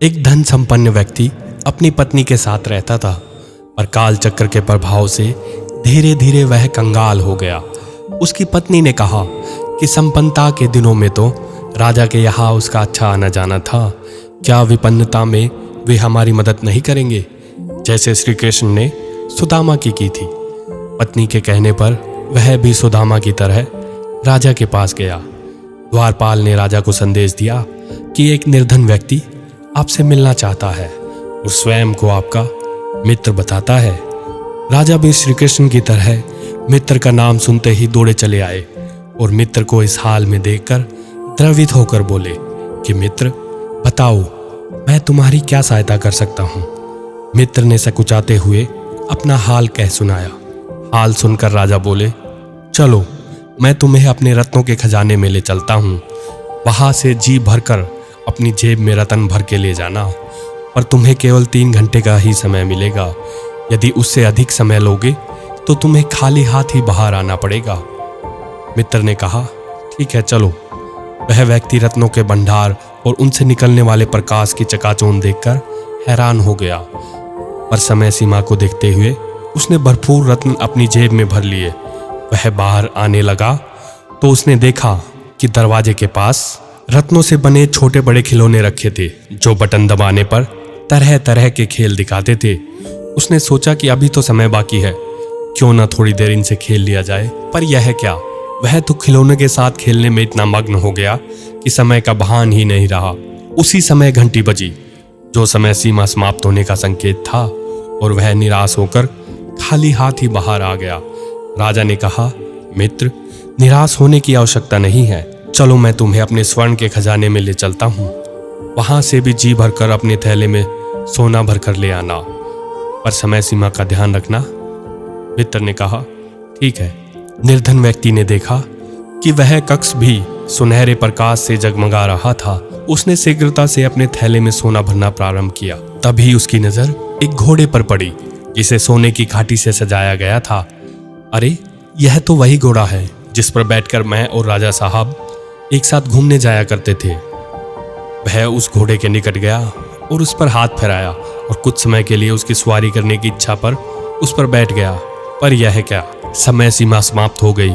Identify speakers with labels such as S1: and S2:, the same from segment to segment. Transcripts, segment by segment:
S1: एक धन संपन्न व्यक्ति अपनी पत्नी के साथ रहता था, पर काल चक्र के प्रभाव से धीरे धीरे वह कंगाल हो गया। उसकी पत्नी ने कहा कि संपन्नता के दिनों में तो राजा के यहाँ उसका अच्छा आना जाना था, क्या विपन्नता में वे हमारी मदद नहीं करेंगे, जैसे श्री कृष्ण ने सुदामा की थी। पत्नी के कहने पर वह भी सुदामा की तरह राजा के पास गया। द्वारपाल ने राजा को संदेश दिया कि एक निर्धन व्यक्ति आपसे मिलना चाहता है और स्वयं को आपका मित्र बताता है। राजा भी श्री कृष्ण की तरह मित्र का नाम सुनते ही दौड़े चले आए और मित्र को इस हाल में देखकर द्रवित होकर बोले कि मित्र बताओ, मैं तुम्हारी क्या सहायता कर सकता हूँ। मित्र ने सकुचाते हुए अपना हाल कह सुनाया। हाल सुनकर राजा बोले, चलो मैं तुम्हें अपने रत्नों के खजाने में ले चलता हूँ, वहां से जी भरकर अपनी जेब में रत्न भर के ले जाना, पर तुम्हें केवल 3 घंटे का ही समय मिलेगा। यदि उससे अधिक समय लोगे तो तुम्हें खाली हाथ ही बाहर आना पड़ेगा। मित्र ने कहा, ठीक है चलो। वह व्यक्ति रत्नों के भंडार और उनसे निकलने वाले प्रकाश की चकाचौंध देखकर हैरान हो गया, पर समय सीमा को देखते हुए उसने भरपूर रत्न अपनी जेब में भर लिए। वह बाहर आने लगा तो उसने देखा कि दरवाजे के पास रत्नों से बने छोटे बड़े खिलौने रखे थे, जो बटन दबाने पर तरह तरह के खेल दिखाते थे। उसने सोचा कि अभी तो समय बाकी है, क्यों ना थोड़ी देर इनसे खेल लिया जाए। पर यह क्या, वह तो खिलौने के साथ खेलने में इतना मग्न हो गया कि समय का भान ही नहीं रहा। उसी समय घंटी बजी, जो समय सीमा समाप्त होने का संकेत था, और वह निराश होकर खाली हाथ ही बाहर आ गया। राजा ने कहा, मित्र निराश होने की आवश्यकता नहीं है, चलो मैं तुम्हें अपने स्वर्ण के खजाने में ले चलता हूँ, वहां से भी जी भरकर अपने थैले में सोना भरकर ले आना, पर समय सीमा का ध्यान रखना। मित्र ने कहा, ठीक है। निर्धन व्यक्ति ने देखा कि वह कक्ष भी सुनहरे प्रकाश से जगमगा रहा था। उसने शीघ्रता से अपने थैले में सोना भरना प्रारंभ किया। तभी उसकी नजर एक घोड़े पर पड़ी, जिसे सोने की घाटी से सजाया गया था। अरे, यह तो वही घोड़ा है जिस पर बैठकर मैं और राजा साहब एक साथ घूमने जाया करते थे। वह उस घोड़े के निकट गया और उस पर हाथ फेराया और कुछ समय के लिए उसकी सवारी करने की इच्छा पर उस पर बैठ गया। पर यह क्या, समय सीमा समाप्त हो गई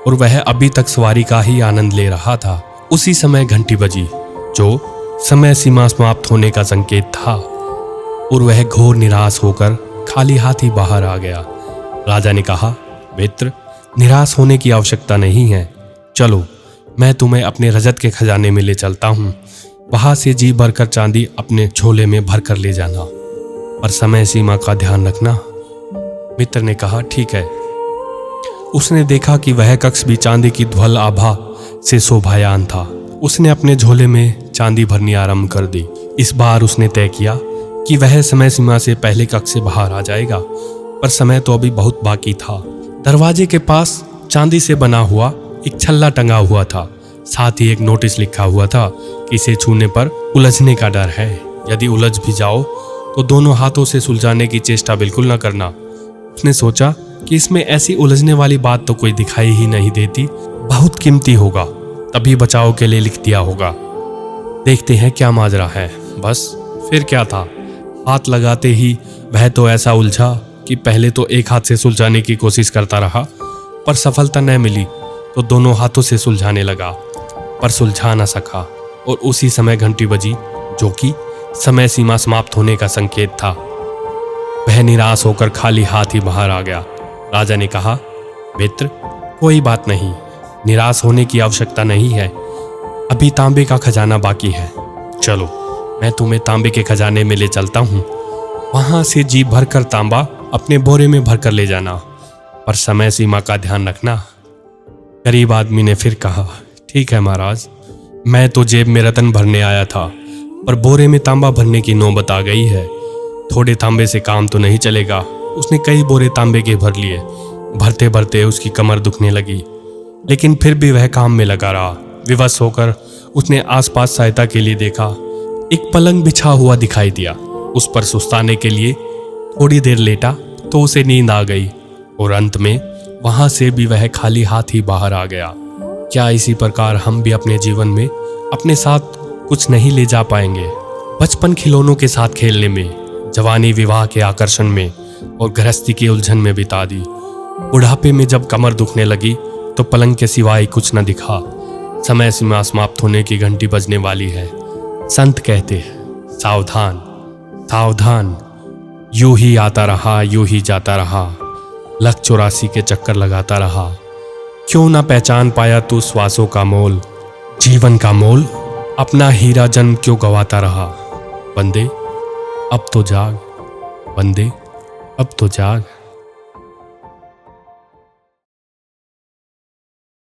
S1: और वह अभी तक सवारी का ही आनंद ले रहा था। उसी समय घंटी बजी, जो समय सीमा समाप्त होने का संकेत था, और वह घोर निराश होकर खाली हाथ ही बाहर आ गया। राजा ने कहा, मित्र निराश होने की आवश्यकता नहीं है, चलो मैं तुम्हें अपने रजत के खजाने में ले चलता हूँ, वहां से जी भरकर चांदी अपने झोले में भर कर ले जाना, पर समय सीमा का ध्यान रखना। मित्र ने कहा, ठीक है। उसने देखा कि वह कक्ष भी चांदी की ध्वल आभा से शोभायान था। उसने अपने झोले में चांदी भरनी आरंभ कर दी। इस बार उसने तय किया कि वह समय सीमा से पहले कक्ष से बाहर आ जाएगा, पर समय तो अभी बहुत बाकी था। दरवाजे के पास चांदी से बना हुआ एक छल्ला टंगा हुआ था, साथ ही एक नोटिस लिखा हुआ था कि इसे छूने पर उलझने का डर है, यदि उलझ भी जाओ तो दोनों हाथों से सुलझाने की चेष्टा बिल्कुल न करना। उसने सोचा कि इसमें ऐसी उलझने वाली बात तो कोई दिखाई ही नहीं देती, बहुत कीमती होगा, तभी बचाव के लिए लिख दिया होगा। देखते हैं क्या माजरा है। बस फिर क्या था, हाथ लगाते ही वह तो ऐसा उलझा कि पहले तो एक हाथ से सुलझाने की कोशिश करता रहा, पर सफलता न मिली तो दोनों हाथों से सुलझाने लगा, पर सुलझा न सका। और उसी समय घंटी बजी, जो कि समय सीमा समाप्त होने का संकेत था। वह निराश होकर खाली हाथ ही बाहर आ गया। राजा ने कहा, मित्र कोई बात नहीं, निराश होने की आवश्यकता नहीं है, अभी तांबे का खजाना बाकी है, चलो मैं तुम्हें तांबे के खजाने में ले चलता हूँ, वहां से जी भरकर तांबा अपने बोरे में भरकर ले जाना, पर समय सीमा का ध्यान रखना। गरीब आदमी ने फिर कहा, ठीक है महाराज, मैं तो जेब में रत्न भरने आया था, पर बोरे में तांबा भरने की नौबत आ गई है। थोड़े तांबे से काम तो नहीं चलेगा। उसने कई बोरे तांबे के भर लिए। भरते भरते उसकी कमर दुखने लगी, लेकिन फिर भी वह काम में लगा रहा। विवश होकर उसने आसपास सहायता के लिए देखा। एक पलंग बिछा हुआ दिखाई दिया। उस पर सुस्ताने के लिए थोड़ी देर लेटा तो उसे नींद आ गई, और अंत में वहां से भी वह खाली हाथ ही बाहर आ गया। क्या इसी प्रकार हम भी अपने जीवन में अपने साथ कुछ नहीं ले जा पाएंगे। बचपन खिलौनों के साथ खेलने में, जवानी विवाह के आकर्षण में और गृहस्थी की उलझन में बिता दी। बुढ़ापे में जब कमर दुखने लगी तो पलंग के सिवाय कुछ न दिखा। समय सीमा समाप्त होने की घंटी बजने वाली है। संत कहते हैं, सावधान सावधान, यूं ही आता रहा यूं ही जाता रहा, लख 84 के चक्कर लगाता रहा। क्यों ना पहचान पाया तू श्वासों का मोल, जीवन का मोल, अपना हीरा जन्म क्यों गवाता रहा। बंदे अब तो जाग, बंदे अब तो जाग।